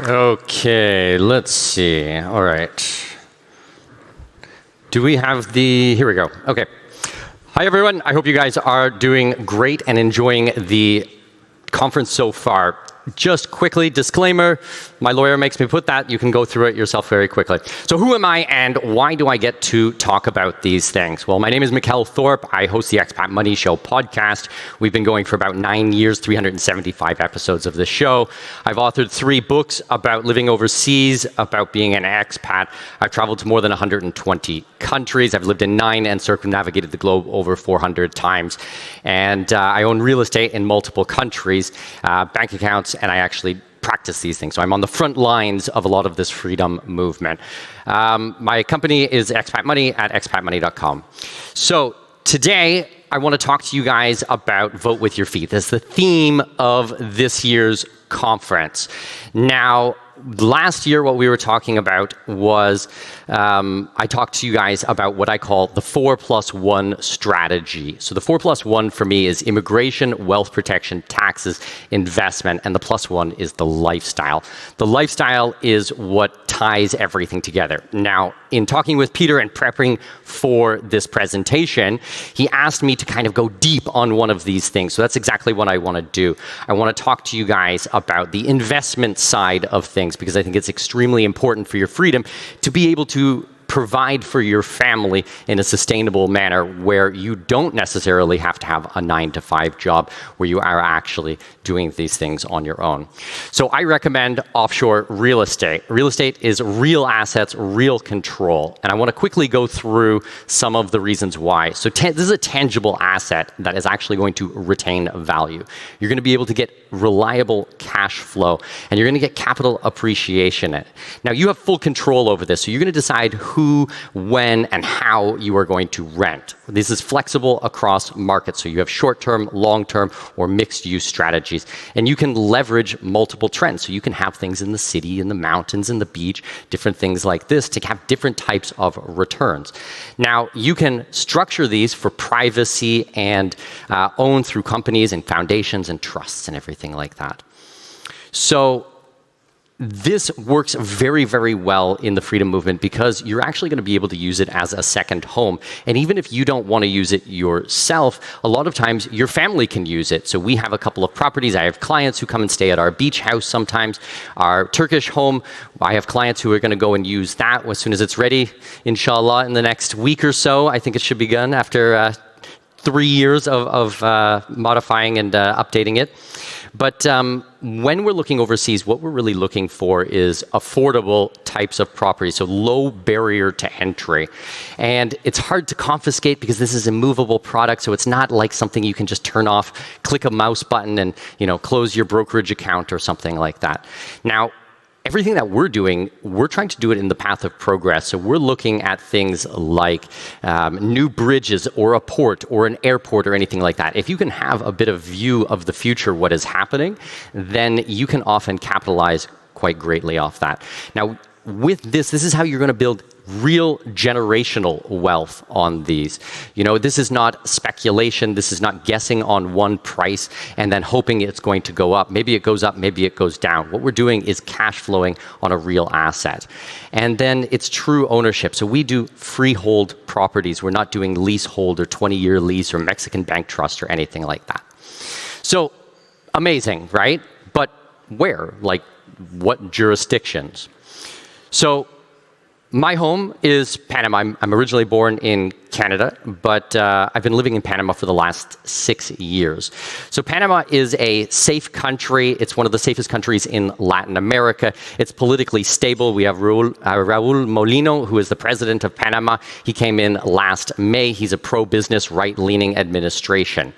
Okay, let's see. All right. Do we have the... Here we go. Okay. Hi, everyone. I hope you guys are doing great and enjoying the conference so far. Just quickly, disclaimer, my lawyer makes me put that. You can go through it yourself very quickly. So who am I and why do I get to talk about these things? Well, my name is Mikkel Thorup. I host the Expat Money Show podcast. We've been going for about 9 years, 375 episodes of the show. I've authored 3 books about living overseas, about being an expat. I've traveled to more than 120 countries. I've lived in 9 and circumnavigated the globe over 400 times. And I own real estate in multiple countries, bank accounts, and I actually practice these things. So I'm on the front lines of a lot of this freedom movement. My company is Expat Money at expatmoney.com. So today, I want to talk to you guys about Vote with Your Feet. That's the theme of this year's conference. Now, last year, what we were talking about was I talked to you guys about what I call the 4+1 strategy. So the 4+1 for me is immigration, wealth protection, taxes, investment, and the +1 is the lifestyle. The lifestyle is what ties everything together. Now, in talking with Peter and prepping for this presentation, he asked me to kind of go deep on one of these things. So that's exactly what I want to do. I want to talk to you guys about the investment side of things, because I think it's extremely important for your freedom to be able to provide for your family in a sustainable manner where you don't necessarily have to have a 9-to-5 job, where you are actually doing these things on your own. So I recommend offshore real estate. Real estate is real assets, real control. And I want to quickly go through some of the reasons why. So this is a tangible asset that is actually going to retain value. You're going to be able to get reliable cash flow, and you're going to get capital appreciation in it. Now, you have full control over this, so you're going to decide who, when, and how you are going to rent. This is flexible across markets, so you have short-term, long-term, or mixed-use strategies. And you can leverage multiple trends. So you can have things in the city, in the mountains, in the beach, different things like this to have different types of returns. Now, you can structure these for privacy and own through companies and foundations and trusts and everything like that. So this works very, very well in the freedom movement because you're actually going to be able to use it as a second home. And even if you don't want to use it yourself, a lot of times your family can use it. So we have a couple of properties. I have clients who come and stay at our beach house sometimes. Our Turkish home, I have clients who are going to go and use that as soon as it's ready, inshallah, in the next week or so. I think it should be done after 3 years of modifying and updating it. But when we're looking overseas, what we're really looking for is affordable types of property, so low barrier to entry. And it's hard to confiscate because this is a movable product, so it's not like something you can just turn off, click a mouse button, and close your brokerage account or something like that. Now, everything that we're doing, we're trying to do it in the path of progress. So we're looking at things like new bridges or a port or an airport or anything like that. If you can have a bit of view of the future, what is happening, then you can often capitalize quite greatly off that. Now, with this is how you're going to build real generational wealth on these. This is not speculation. This is not guessing on one price and then hoping it's going to go up. Maybe it goes up, maybe it goes down. What we're doing is cash flowing on a real asset. And then it's true ownership. So we do freehold properties. We're not doing leasehold or 20-year lease or Mexican bank trust or anything like that. So amazing, right? But where? Like, what jurisdictions? So my home is Panama. I'm originally born in Canada, but I've been living in Panama for the last 6 years. So Panama is a safe country. It's one of the safest countries in Latin America. It's politically stable. We have Raul Molino, who is the president of Panama. He came in last May. He's a pro-business, right-leaning administration.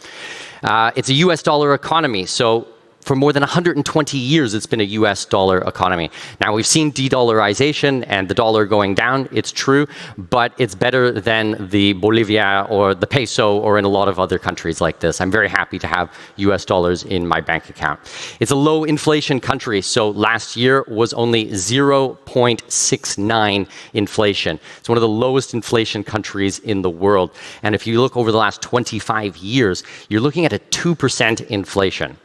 It's a US dollar economy, so for more than 120 years, it's been a US dollar economy. Now, we've seen de-dollarization and the dollar going down. It's true, but it's better than the Bolivia or the peso or in a lot of other countries like this. I'm very happy to have US dollars in my bank account. It's a low inflation country. So last year was only 0.69 inflation. It's one of the lowest inflation countries in the world. And if you look over the last 25 years, you're looking at a 2% inflation.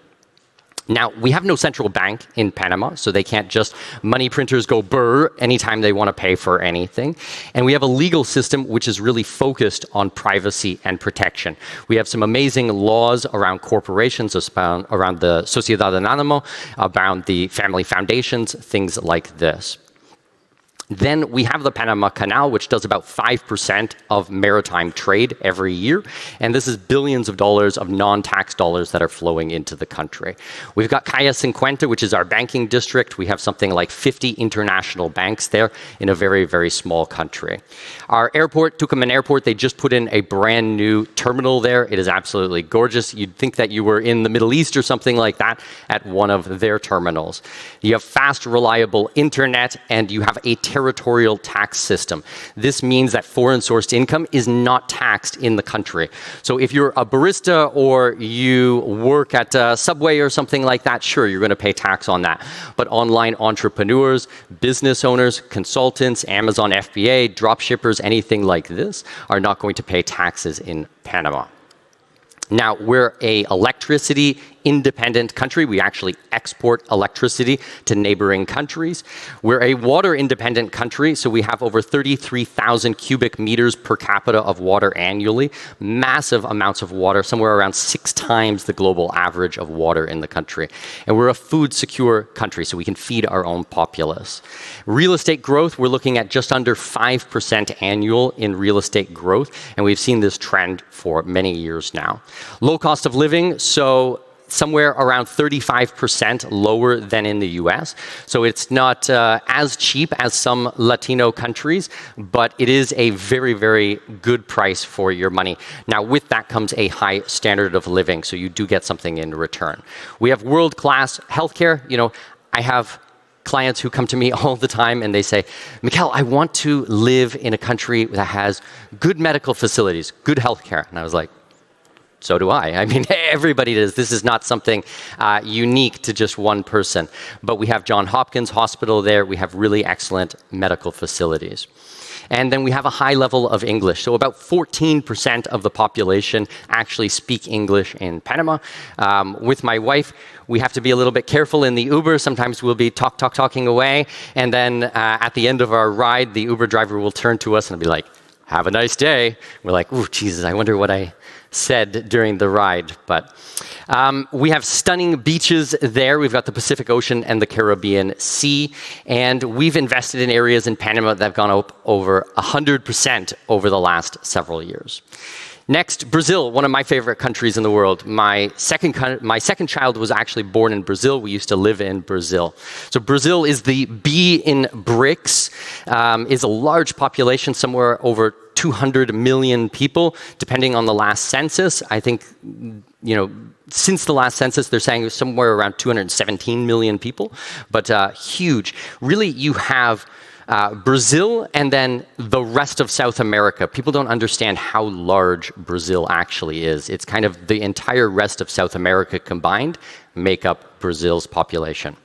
Now, we have no central bank in Panama, so they can't just money printers go brr anytime they want to pay for anything. And we have a legal system which is really focused on privacy and protection. We have some amazing laws around corporations, around the Sociedad Anónima, around the family foundations, things like this. Then we have the Panama Canal, which does about 5% of maritime trade every year. And this is billions of dollars of non-tax dollars that are flowing into the country. We've got Calle 50, which is our banking district. We have something like 50 international banks there in a very, very small country. Our airport, Tucumán Airport, they just put in a brand new terminal there. It is absolutely gorgeous. You'd think that you were in the Middle East or something like that at one of their terminals. You have fast, reliable internet, and you have a territorial tax system. This means that foreign-sourced income is not taxed in the country. So if you're a barista or you work at Subway or something like that, sure, you're going to pay tax on that. But online entrepreneurs, business owners, consultants, Amazon FBA, dropshippers, anything like this are not going to pay taxes in Panama. Now, we're an electricity independent country. We actually export electricity to neighboring countries. We're a water independent country, so we have over 33,000 cubic meters per capita of water annually. Massive amounts of water, somewhere around 6 times the global average of water in the country. And we're a food secure country, so we can feed our own populace. Real estate growth, we're looking at just under 5% annual in real estate growth, and we've seen this trend for many years now. Low cost of living, so somewhere around 35% lower than in the US. So it's not as cheap as some Latino countries, but it is a very, very good price for your money. Now, with that comes a high standard of living, so you do get something in return. We have world-class healthcare. You know, I have clients who come to me all the time and they say, Mikkel, I want to live in a country that has good medical facilities, good healthcare. And I was like, so do I. I mean, everybody does. This is not something unique to just one person. But we have Johns Hopkins Hospital there. We have really excellent medical facilities. And then we have a high level of English. So about 14% of the population actually speak English in Panama. With my wife, we have to be a little bit careful in the Uber. Sometimes we'll be talking away. And then at the end of our ride, the Uber driver will turn to us and be like, have a nice day. We're like, ooh, Jesus, I wonder what I said during the ride. But we have stunning beaches there. We've got the Pacific Ocean and the Caribbean Sea. And we've invested in areas in Panama that have gone up over 100% over the last several years. Next, Brazil, one of my favorite countries in the world. My second child was actually born in Brazil. We used to live in Brazil. So Brazil is the B in BRICS, is a large population, somewhere over 200 million people, depending on the last census. I think, you know, since the last census, they're saying somewhere around 217 million people, but huge. Really, you have Brazil and then the rest of South America. People don't understand how large Brazil actually is. It's kind of the entire rest of South America combined make up Brazil's population.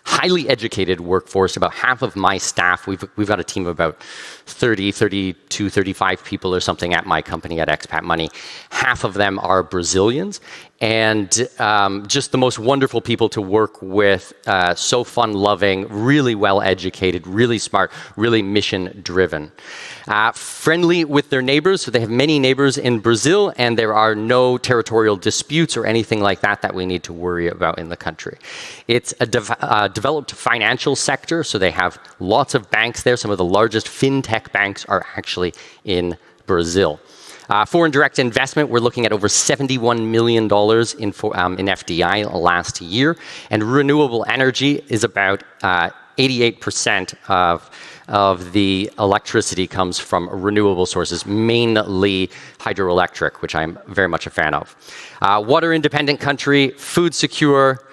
Highly educated workforce. About half of my staff, we've got a team of about 30, 32, 35 people or something at my company at Expat Money. Half of them are Brazilians, and just the most wonderful people to work with, so fun-loving, really well-educated, really smart, really mission-driven. Friendly with their neighbors, so they have many neighbors in Brazil, and there are no territorial disputes or anything like that that we need to worry about in the country. It's a developed financial sector, so they have lots of banks there. Some of the largest fintech banks are actually in Brazil. Foreign direct investment, we're looking at over $71 million in FDI last year, and renewable energy is about 88% of the electricity comes from renewable sources, mainly hydroelectric, which I'm very much a fan of. Water independent country, food secure,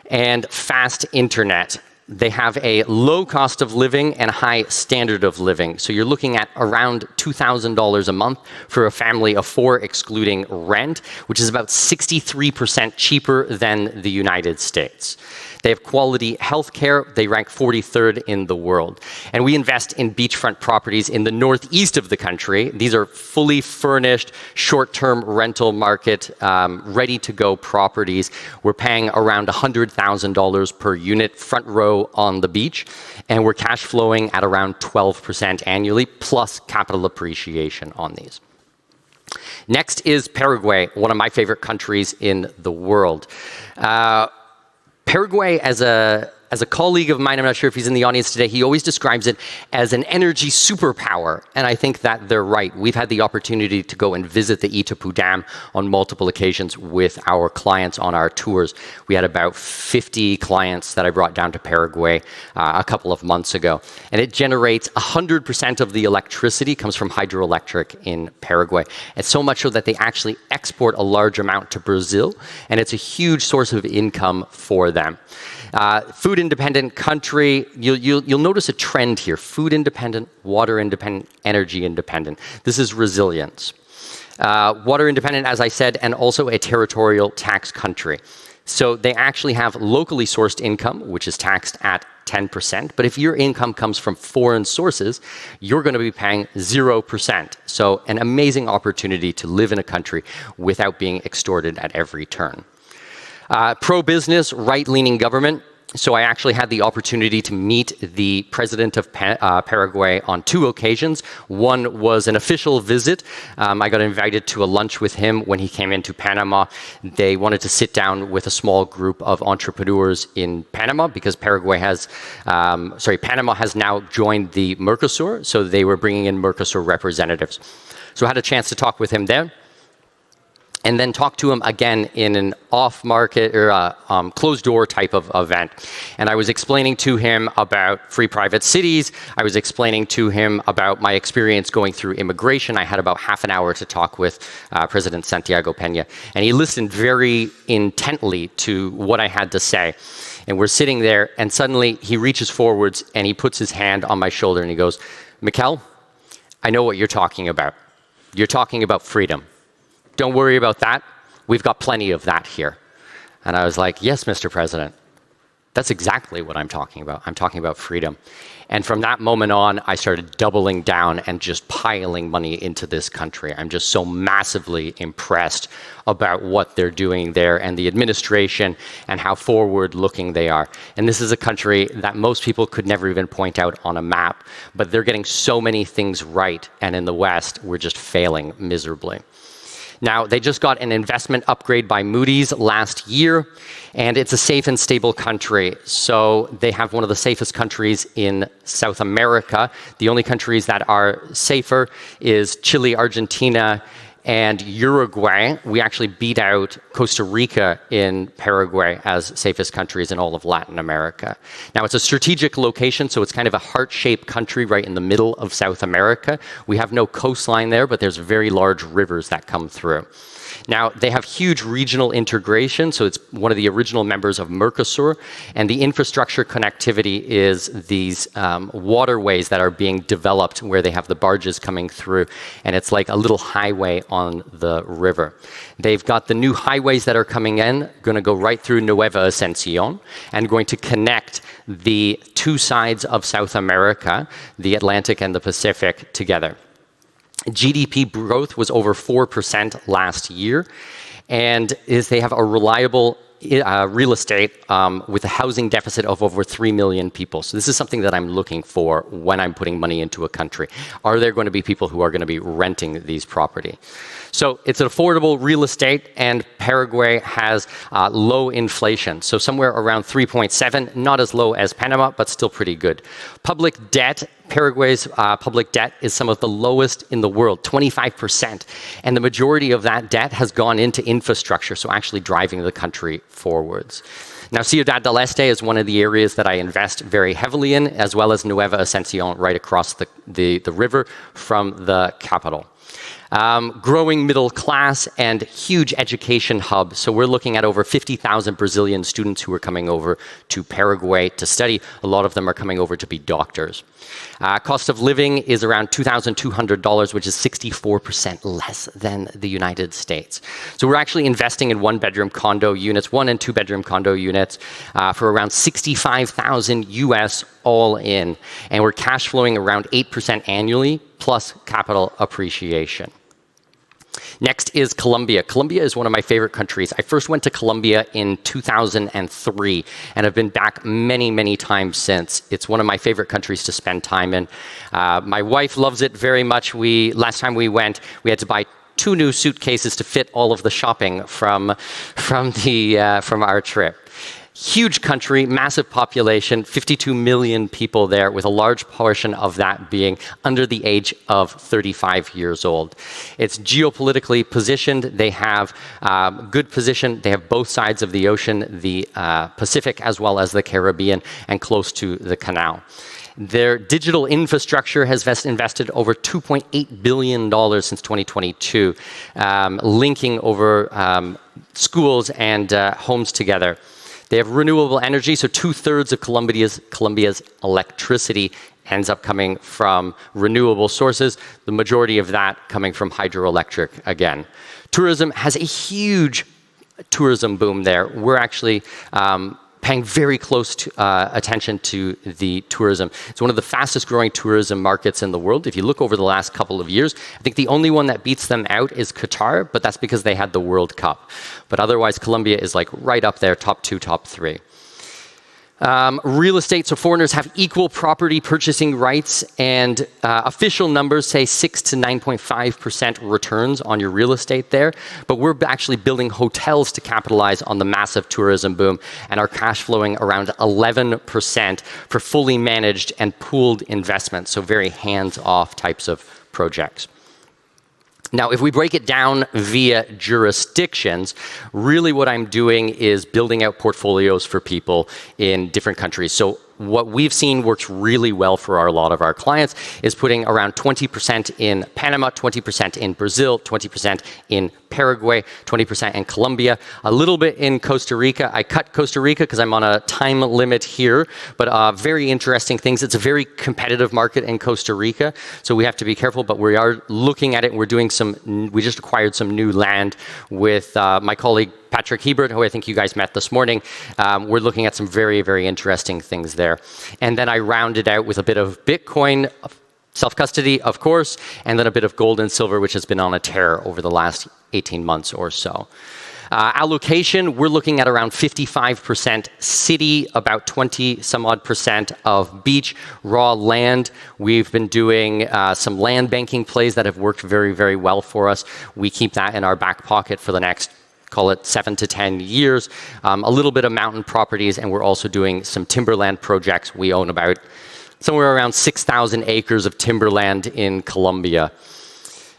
and fast internet. They have a low cost of living and high standard of living. So you're looking at around $2,000 a month for a family of 4, excluding rent, which is about 63% cheaper than the United States. They have quality healthcare. They rank 43rd in the world. And we invest in beachfront properties in the northeast of the country. These are fully furnished, short-term rental market, ready-to-go properties. We're paying around $100,000 per unit, front row on the beach, and we're cash flowing at around 12% annually, plus capital appreciation on these. Next is Paraguay, one of my favorite countries in the world. Paraguay, as a colleague of mine, I'm not sure if he's in the audience today, he always describes it as an energy superpower, and I think that they're right. We've had the opportunity to go and visit the Itapu Dam on multiple occasions with our clients on our tours. We had about 50 clients that I brought down to Paraguay a couple of months ago, and it generates 100% of the electricity comes from hydroelectric in Paraguay. It's so much so that they actually export a large amount to Brazil, and it's a huge source of income for them. Food independent country, you'll notice a trend here. Food independent, water independent, energy independent. This is resilience. Water independent, as I said, and also a territorial tax country. So they actually have locally sourced income, which is taxed at 10%. But if your income comes from foreign sources, you're going to be paying 0%. So an amazing opportunity to live in a country without being extorted at every turn. Pro-business, right-leaning government. So I actually had the opportunity to meet the president of Paraguay on 2 occasions. One was an official visit. I got invited to a lunch with him when he came into Panama. They wanted to sit down with a small group of entrepreneurs in Panama because Panama has now joined the Mercosur, so they were bringing in Mercosur representatives. So I had a chance to talk with him there, and then talk to him again in an off-market or closed-door type of event. And I was explaining to him about free private cities. I was explaining to him about my experience going through immigration. I had about half an hour to talk with President Santiago Peña. And he listened very intently to what I had to say. And we're sitting there, and suddenly he reaches forwards, and he puts his hand on my shoulder, and he goes, "Mikkel, I know what you're talking about. You're talking about freedom. Don't worry about that. We've got plenty of that here." And I was like, "Yes, Mr. President, that's exactly what I'm talking about. I'm talking about freedom." And from that moment on, I started doubling down and just piling money into this country. I'm just so massively impressed about what they're doing there and the administration and how forward-looking they are. And this is a country that most people could never even point out on a map, but they're getting so many things right. And in the West, we're just failing miserably. Now, they just got an investment upgrade by Moody's last year, and it's a safe and stable country. So they have one of the safest countries in South America. The only countries that are safer is Chile, Argentina, and Uruguay. We actually beat out Costa Rica in Paraguay as safest countries in all of Latin America. Now, it's a strategic location, so it's kind of a heart-shaped country right in the middle of South America. We have no coastline there, but there's very large rivers that come through. Now, they have huge regional integration, so it's one of the original members of Mercosur, and the infrastructure connectivity is these waterways that are being developed where they have the barges coming through, and it's like a little highway on the river. They've got the new highways that are coming in, going to go right through Nueva Ascension, and going to connect the 2 sides of South America, the Atlantic and the Pacific, together. GDP growth was over 4% last year, and they have a reliable real estate with a housing deficit of over 3 million people. So this is something that I'm looking for when I'm putting money into a country. Are there going to be people who are going to be renting these property? So it's an affordable real estate, and Paraguay has low inflation. So somewhere around 3.7, not as low as Panama, but still pretty good. Public debt, Paraguay's public debt is some of the lowest in the world, 25%. And the majority of that debt has gone into infrastructure, so actually driving the country forwards. Now, Ciudad del Este is one of the areas that I invest very heavily in, as well as Nueva Ascension right across the river from the capital. Growing middle class and huge education hub. So we're looking at over 50,000 Brazilian students who are coming over to Paraguay to study. A lot of them are coming over to be doctors. Cost of living is around $2,200, which is 64% less than the United States. So we're actually investing in one-bedroom condo units, 1- and 2-bedroom condo units for around 65,000 US all in. And we're cash flowing around 8% annually plus capital appreciation. Next is Colombia. Colombia is one of my favorite countries. I first went to Colombia in 2003 and have been back many, many times since. It's one of my favorite countries to spend time in. My wife loves it very much. Last time we went, we had to buy 2 new suitcases to fit all of the shopping from our trip. Huge country, massive population, 52 million people there, with a large portion of that being under the age of 35 years old. It's geopolitically positioned. They have good position. They have both sides of the ocean, the Pacific as well as the Caribbean, and close to the canal. Their digital infrastructure has invested over $2.8 billion since 2022, linking over schools and homes together. They have renewable energy, so 2/3 of Colombia's electricity ends up coming from renewable sources, the majority of that coming from hydroelectric again. Tourism has a huge tourism boom there. We're actually paying very close attention to the tourism. It's one of the fastest growing tourism markets in the world. If you look over the last couple of years, I think the only one that beats them out is Qatar, but that's because they had the World Cup. But otherwise, Colombia is like right up there, top 2, top 3. Real estate, so foreigners have equal property purchasing rights, and official numbers say 6 to 9.5% returns on your real estate there. But we're actually building hotels to capitalize on the massive tourism boom, and are cash flowing around 11% for fully managed and pooled investments, so very hands-off types of projects. Now, if we break it down via jurisdictions, really what I'm doing is building out portfolios for people in different countries. So what we've seen works really well for a lot of our clients is putting around 20% in Panama, 20% in Brazil, 20% in Paraguay, 20% in Colombia, a little bit in Costa Rica. I cut Costa Rica because I'm on a time limit here, but very interesting things. It's a very competitive market in Costa Rica, so we have to be careful, but we are looking at it. We just acquired some new land with my colleague Patrick Hebert, who I think you guys met this morning. We're looking at some very, very interesting things there. And then I rounded out with a bit of Bitcoin, self-custody, of course, and then a bit of gold and silver, which has been on a tear over the last 18 months or so. Allocation, we're looking at around 55% city, about 20 some odd % of beach, raw land. We've been doing some land banking plays that have worked very, very well for us. We keep that in our back pocket for the next, call it 7 to 10 years. A little bit of mountain properties, and we're also doing some timberland projects. We own about somewhere around 6,000 acres of timberland in Colombia.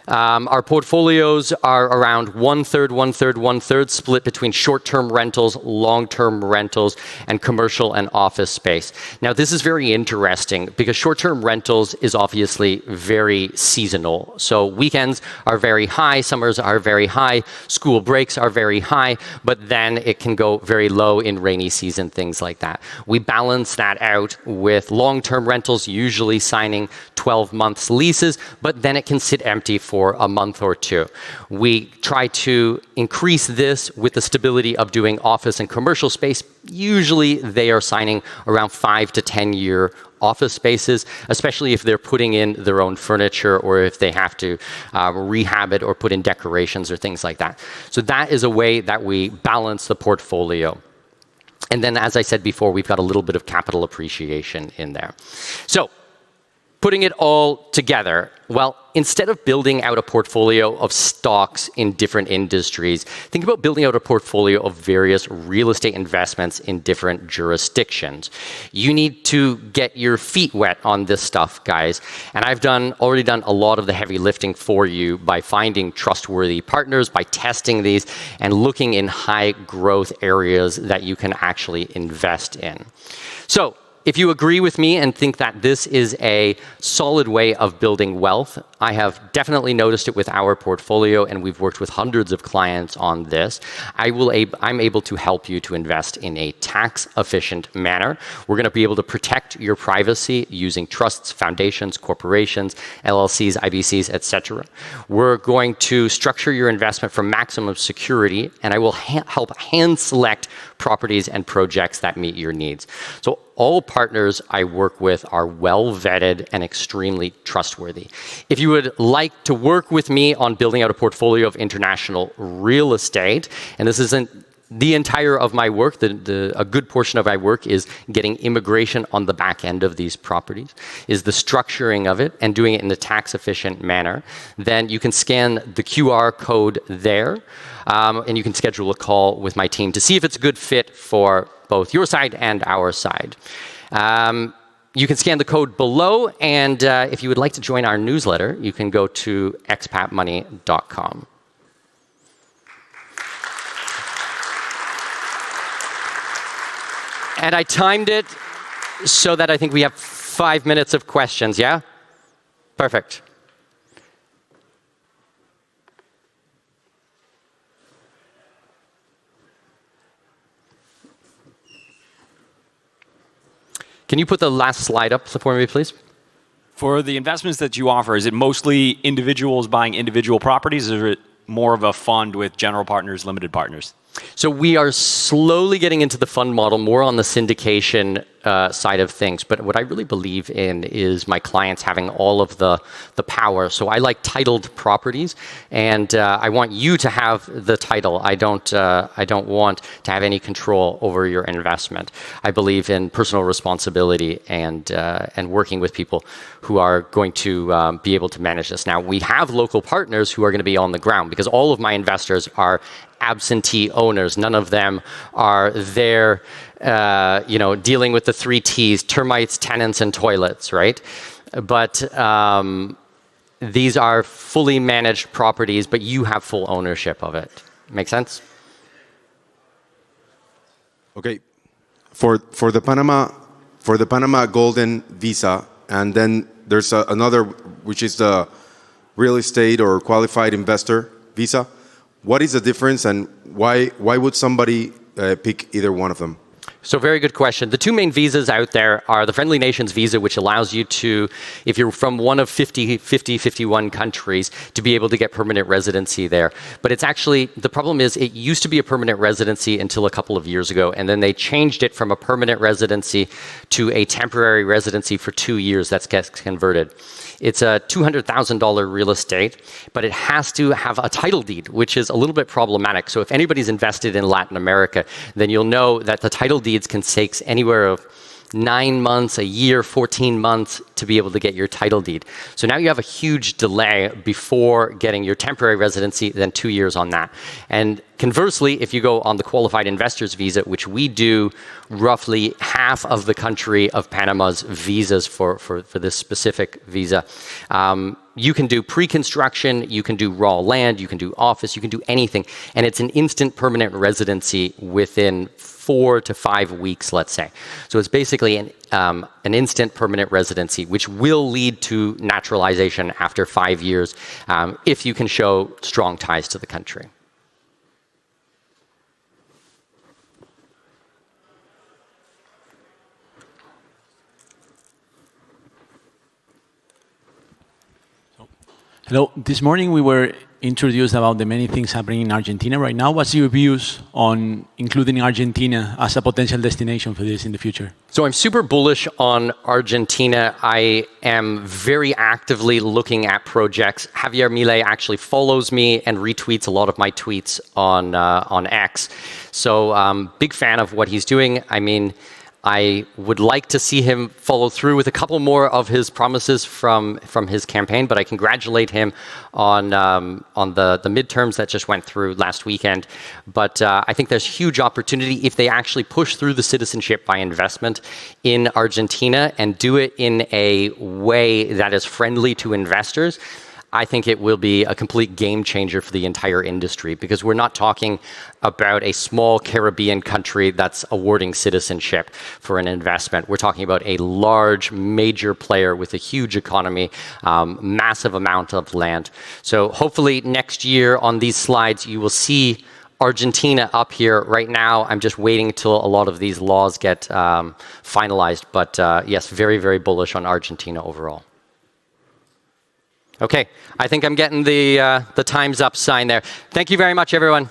Our portfolios are around 1/3, 1/3, 1/3 split between short-term rentals, long-term rentals, and commercial and office space. Now, this is very interesting because short-term rentals is obviously very seasonal. So weekends are very high, summers are very high, school breaks are very high, but then it can go very low in rainy season, things like that. We balance that out with long-term rentals, usually signing 12 months leases, but then it can sit empty for a month or 2. We try to increase this with the stability of doing office and commercial space. Usually they are signing around 5 to 10 year office spaces, especially if they're putting in their own furniture or if they have to rehab it or put in decorations or things like that. So that is a way that we balance the portfolio. And then, as I said before, we've got a little bit of capital appreciation in there. So putting it all together, well, instead of building out a portfolio of stocks in different industries, think about building out a portfolio of various real estate investments in different jurisdictions. You need to get your feet wet on this stuff, guys. And I've already done a lot of the heavy lifting for you by finding trustworthy partners, by testing these, and looking in high growth areas that you can actually invest in. So, if you agree with me and think that this is a solid way of building wealth, I have definitely noticed it with our portfolio, and we've worked with hundreds of clients on this. I'm able to help you to invest in a tax-efficient manner. We're going to be able to protect your privacy using trusts, foundations, corporations, LLCs, IBCs, etc. We're going to structure your investment for maximum security, and I will help hand select properties and projects that meet your needs. So all partners I work with are well vetted and extremely trustworthy. If you would like to work with me on building out a portfolio of international real estate, and this isn't the entire of my work, a good portion of my work is getting immigration on the back end of these properties, is the structuring of it and doing it in a tax-efficient manner, then you can scan the QR code there, and you can schedule a call with my team to see if it's a good fit for both your side and our side. You can scan the code below, and if you would like to join our newsletter, you can go to expatmoney.com. And I timed it so that I think we have 5 minutes of questions, yeah? Perfect. Can you put the last slide up for me, please? For the investments that you offer, is it mostly individuals buying individual properties, or is it more of a fund with general partners, limited partners? So we are slowly getting into the fund model, more on the syndication side of things. But what I really believe in is my clients having all of the power. So I like titled properties, and I want you to have the title. I don't want to have any control over your investment. I believe in personal responsibility and working with people who are going to be able to manage this. Now, we have local partners who are going to be on the ground because all of my investors are absentee owners. None of them are there, dealing with the 3 T's: termites, tenants, and toilets, right? But these are fully managed properties, but you have full ownership of it. Make sense? Okay. For the Panama Golden Visa, and then there's another, which is the real estate or qualified investor visa. What is the difference, and why would somebody pick either one of them? So very good question. The 2 main visas out there are the Friendly Nations visa, which allows you to, if you're from one of 51 countries, to be able to get permanent residency there. But it's actually, the problem is it used to be a permanent residency until a couple of years ago, and then they changed it from a permanent residency to a temporary residency for 2 years. That gets converted. It's a $200,000 real estate, but it has to have a title deed, which is a little bit problematic. So if anybody's invested in Latin America, then you'll know that the title deeds can take anywhere of 9 months, a year, 14 months to be able to get your title deed. So now you have a huge delay before getting your temporary residency, then 2 years on that. And conversely, if you go on the qualified investors visa, which we do roughly half of the country of Panama's visas for this specific visa, you can do pre-construction, you can do raw land, you can do office, you can do anything. And it's an instant permanent residency within 4 to 5 weeks, let's say. So it's basically an instant permanent residency, which will lead to naturalization after 5 years if you can show strong ties to the country. Hello. This morning we were introduced about the many things happening in Argentina right now. What's your views on including Argentina as a potential destination for this in the future? So I'm super bullish on Argentina. I am very actively looking at projects. Javier Milei actually follows me and retweets a lot of my tweets on X. So big fan of what he's doing. I mean, I would like to see him follow through with a couple more of his promises from his campaign, but I congratulate him on the midterms that just went through last weekend. But I think there's huge opportunity if they actually push through the citizenship by investment in Argentina and do it in a way that is friendly to investors. I think it will be a complete game changer for the entire industry, because we're not talking about a small Caribbean country that's awarding citizenship for an investment. We're talking about a large, major player with a huge economy, massive amount of land. So hopefully next year on these slides, you will see Argentina up here. Right now, I'm just waiting till a lot of these laws get finalized. But yes, very, very bullish on Argentina overall. Okay, I think I'm getting the time's up sign there. Thank you very much, everyone.